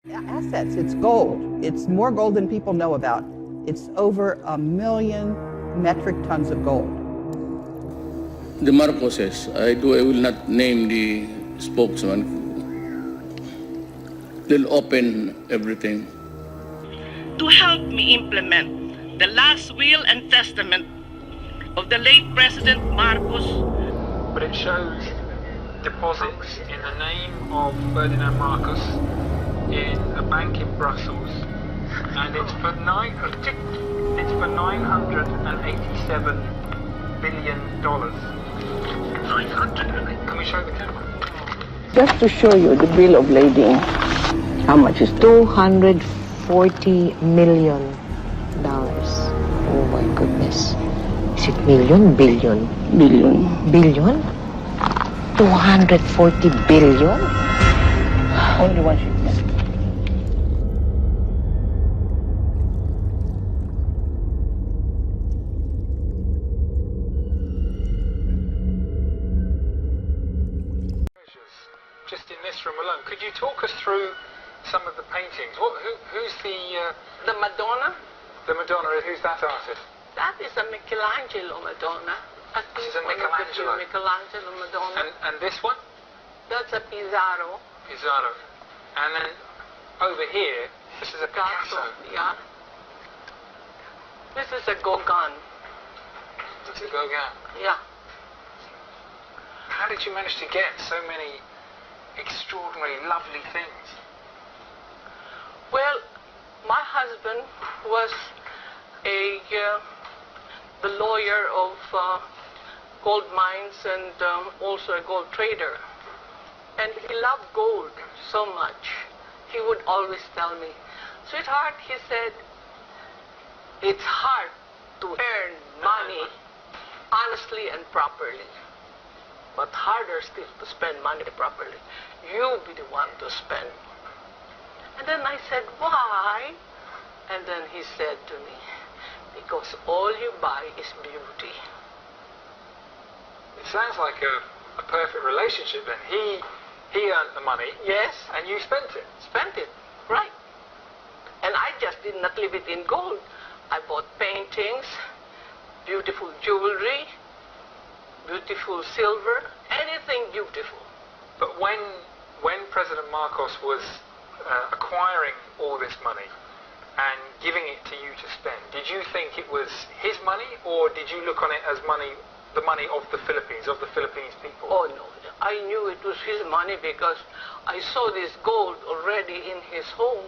Assets, it's gold. It's more gold than people know about. It's over 1 million metric tons of gold. The MARCOS, I will not name the spokesman. They'll open everything. To help me implement the last will and testament of the late President Marcos. But it shows deposits in the name of Ferdinand Marcos in a bank in Brussels, and it's for $987 billion. 900? Can we show the camera? Just to show you the bill of lading, how much is $240 million. Oh my goodness. Is it million? Billion? billion? Billion? 240 billion? Only one shipment. Just in this room alone, could you talk us through some of the paintings? Who's the Madonna. the Madonna? Who's that artist? That is a Michelangelo Madonna. This is a Michelangelo. Michelangelo Madonna. And this one? That's a Pizarro. Pizarro. And then over here, this is a Picasso. Yeah. This is a Gauguin. It's a Gauguin. Yeah. How did you manage to get so many extraordinary, lovely things? Well, my husband was the lawyer of gold mines and also a gold trader. And he loved gold so much. He would always tell me, "Sweetheart," he said, "it's hard to earn money honestly and properly, but harder still to spend money properly. You be the one to spend." And then I said, "Why?" And then he said to me, "Because all you buy is beauty." It sounds like a perfect relationship then. He earned the money. Yes. And you spent it. Spent it, right. And I just did not leave it in gold. I bought paintings, beautiful jewelry, beautiful silver, anything beautiful. But when President Marcos was acquiring all this money and giving it to you to spend, did you think it was his money, or did you look on it as money, the money of the Philippines people? Oh no, I knew it was his money because I saw this gold already in his home.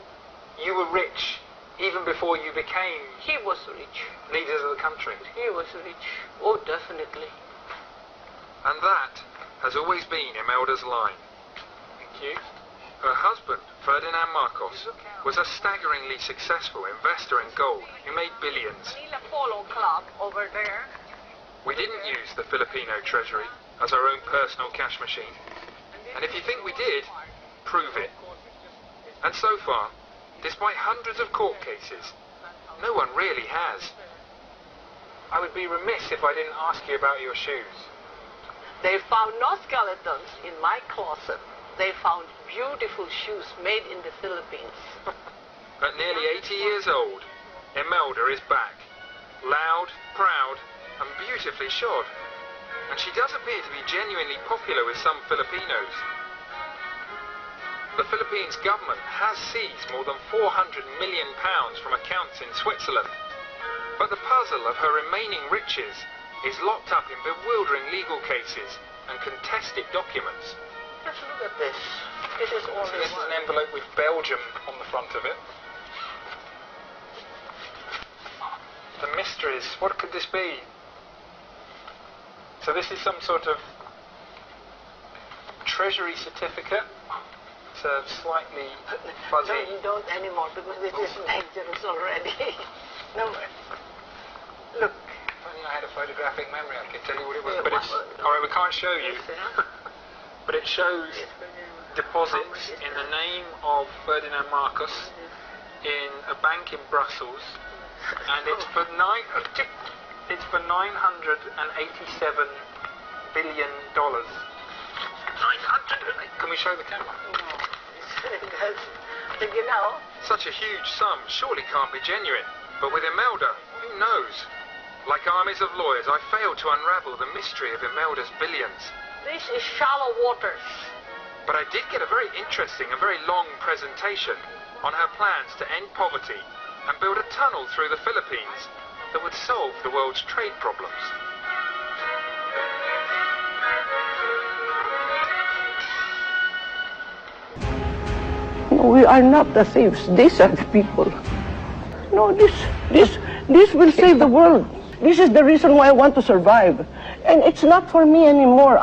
You were rich even before you became He was rich. leaders of the country. He was rich. Oh, definitely. And that has always been Imelda's line. Thank you. Her husband, Ferdinand Marcos, was a staggeringly successful investor in gold who made billions. Manila Polo Club over there. We didn't use the Filipino treasury as our own personal cash machine. And if you think we did, prove it. And so far, despite hundreds of court cases, no one really has. I would be remiss if I didn't ask you about your shoes. They found no skeletons in my closet. They found beautiful shoes made in the Philippines. At nearly 80 years old, Imelda is back. Loud, proud, and beautifully shod. And she does appear to be genuinely popular with some Filipinos. The Philippines government has seized more than £400 million from accounts in Switzerland. But the puzzle of her remaining riches is locked up in bewildering legal cases and contested documents. Just look at this. This is only This is one. an envelope with Belgium on the front of it. The mysteries. What could this be? So this is some sort of treasury certificate. It's slightly fuzzy. No, you don't anymore because this is dangerous already. No, look. If only I had a photographic memory, I could tell you what it was. Yeah, But it's all right. We can't show you. But it shows deposits in the name of Ferdinand Marcos in a bank in Brussels, and it's for $987 billion. 900. Can we show the camera? No, you know. Such a huge sum surely can't be genuine. But with Imelda, who knows? Like armies of lawyers, I failed to unravel the mystery of Imelda's billions. This is shallow waters. But I did get a very interesting and very long presentation on her plans to end poverty and build a tunnel through the Philippines that would solve the world's trade problems. No, we are not the thieves. These are the people. No, this will save the world. This is the reason why I want to survive. And it's not for me anymore.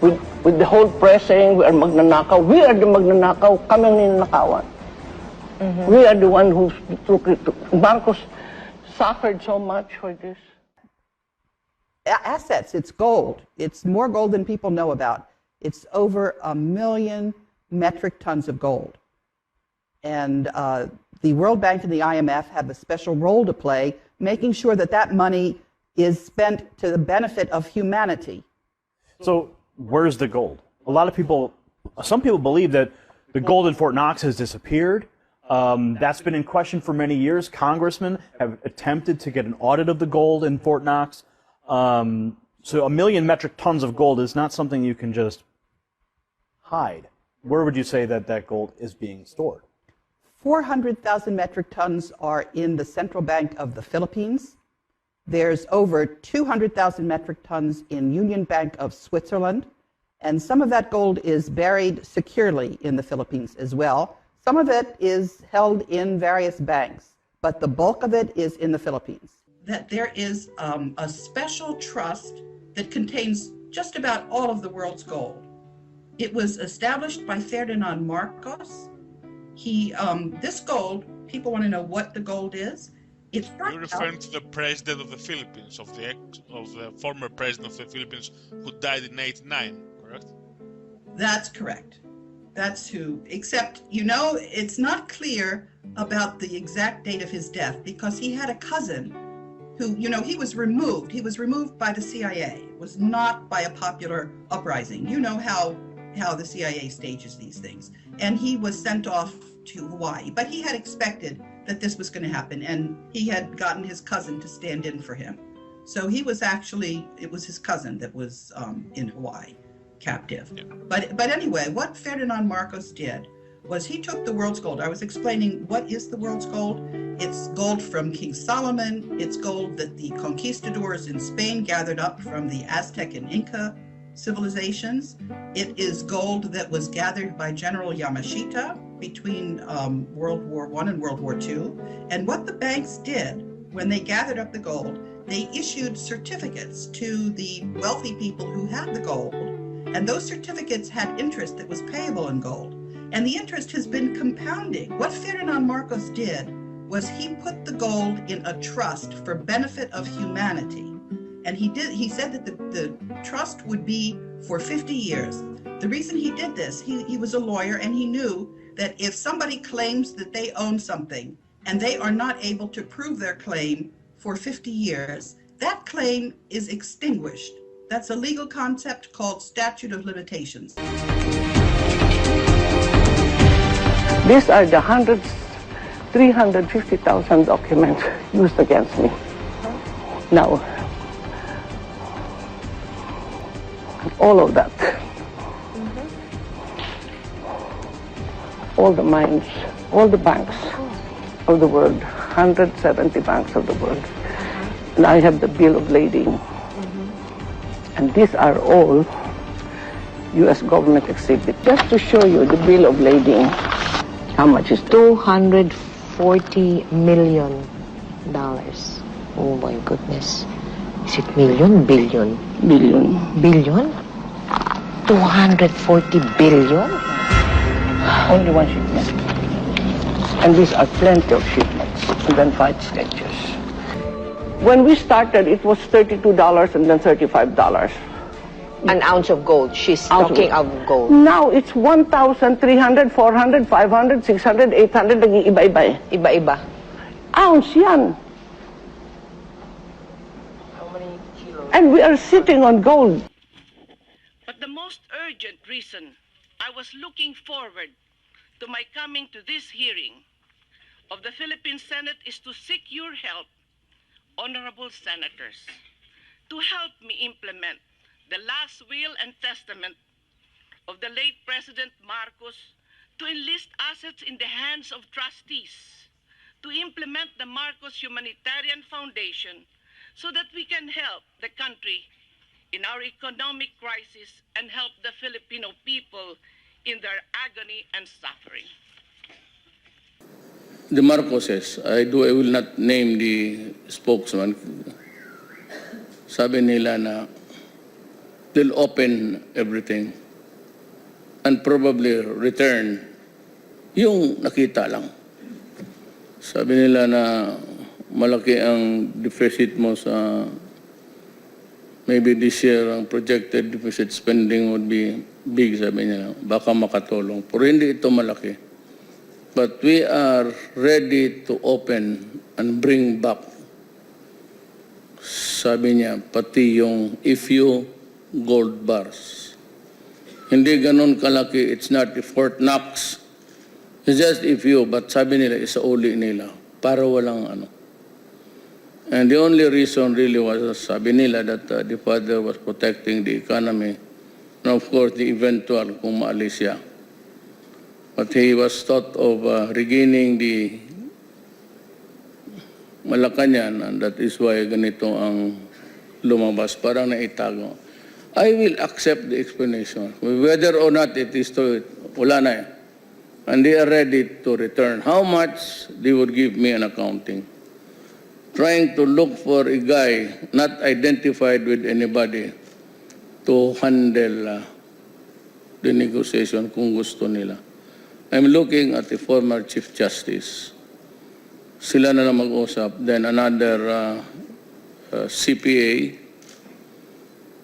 With the whole press saying we are magnanakaw, we are the magnanakaw, kami ang ninanakawan. We are the one who took it. Marcos suffered so much for this. Assets, it's gold. It's more gold than people know about. It's over 1 million metric tons of gold. And the World Bank and the IMF have a special role to play, making sure that that money is spent to the benefit of humanity. So where's the gold? A lot of people, some people believe that the gold in Fort Knox has disappeared. That's been in question for many years. Congressmen have attempted to get an audit of the gold in Fort Knox. So 1 million metric tons of gold is not something you can just hide. Where would you say that that gold is being stored? 400,000 metric tons are in the Central Bank of the Philippines. There's over 200,000 metric tons in Union Bank of Switzerland. And some of that gold is buried securely in the Philippines as well. Some of it is held in various banks, but the bulk of it is in the Philippines. That there is a special trust that contains just about all of the world's gold. It was established by Ferdinand Marcos. This gold, people want to know what the gold is. You're referring to the president of the Philippines, of the former president of the Philippines who died in '89, correct? That's correct. That's who, except, it's not clear about the exact date of his death because he had a cousin who, he was removed. He was removed by the CIA. It was not by a popular uprising. You know how the CIA stages these things. And he was sent off to Hawaii. But he had expected that this was going to happen, and he had gotten his cousin to stand in for him. So he was it was his cousin that was in Hawaii, captive. Yeah. But anyway, what Ferdinand Marcos did was he took the world's gold. I was explaining what is the world's gold. It's gold from King Solomon. It's gold that the conquistadors in Spain gathered up from the Aztec and Inca civilizations. It is gold that was gathered by General Yamashita between World War I and World War II. And what the banks did when they gathered up the gold, they issued certificates to the wealthy people who had the gold. And those certificates had interest that was payable in gold. And the interest has been compounding. What Ferdinand Marcos did was he put the gold in a trust for benefit of humanity. And he said that the trust would be for 50 years. The reason he did this, he was a lawyer, and he knew that if somebody claims that they own something and they are not able to prove their claim for 50 years, that claim is extinguished. That's a legal concept called statute of limitations. These are the 350,000 documents used against me. Now, all of that. All the mines, all the banks of the world, 170 banks of the world. And I have the bill of lading. And these are all U.S. government exhibits. Just to show you the bill of lading, how much is $240 million. Oh my goodness. Is it million? Billion? Billion. Billion? 240 billion? Only one shipment. And these are plenty of shipments, and then 5 sketches. When we started, it was $32 and then $35. An ounce of gold. She's talking of gold. Now it's 1,300, 400, 500, 600, 800, nag-iiba-iba eh. Iba-iba. Ounce yan. How many kilos? And we are sitting on gold. But the most urgent reason I was looking forward to my coming to this hearing of the Philippine Senate is to seek your help, honorable senators, to help me implement the last will and testament of the late President Marcos to enlist assets in the hands of trustees, to implement the Marcos Humanitarian Foundation so that we can help the country in our economic crisis and help the Filipino people in their agony and suffering. The Marcoses, I will not name the spokesman. Sabi nila na they'll open everything and probably return yung nakita lang. Sabi nila na malaki ang deficit mo sa maybe this year ang projected deficit spending would be big, sabi nila. Baka makatulong. Pero hindi ito malaki. But we are ready to open and bring back, sabi niya, pati yung IFU gold bars. Hindi ganun kalaki. It's not the Fort Knox. It's just IFU. But sabi nila, isauli nila. Para walang ano. And the only reason really was, sabi nila, that the father was protecting the economy. And of course, the eventual kung maalis siya. But he was thought of regaining the Malacanang, and that is why ganito ang lumabas, parang naitago. I will accept the explanation. Whether or not it is true, wala na eh. And they are ready to return. How much they would give me an accounting. Trying to look for a guy not identified with anybody to handle the negotiation kung gusto nila. I'm looking at the former Chief Justice. Sila na lang mag-usap. Then another CPA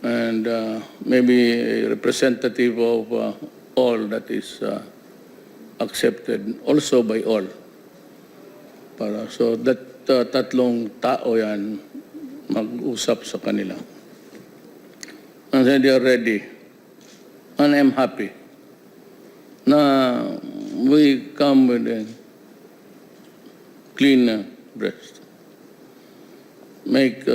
and maybe a representative of all that is accepted also by all. So that tatlong tao yan mag-usap sa kanila. And then they are ready. And I'm happy na we come with a clean breast. Make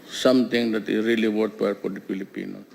something that is really worthwhile for the Filipinos.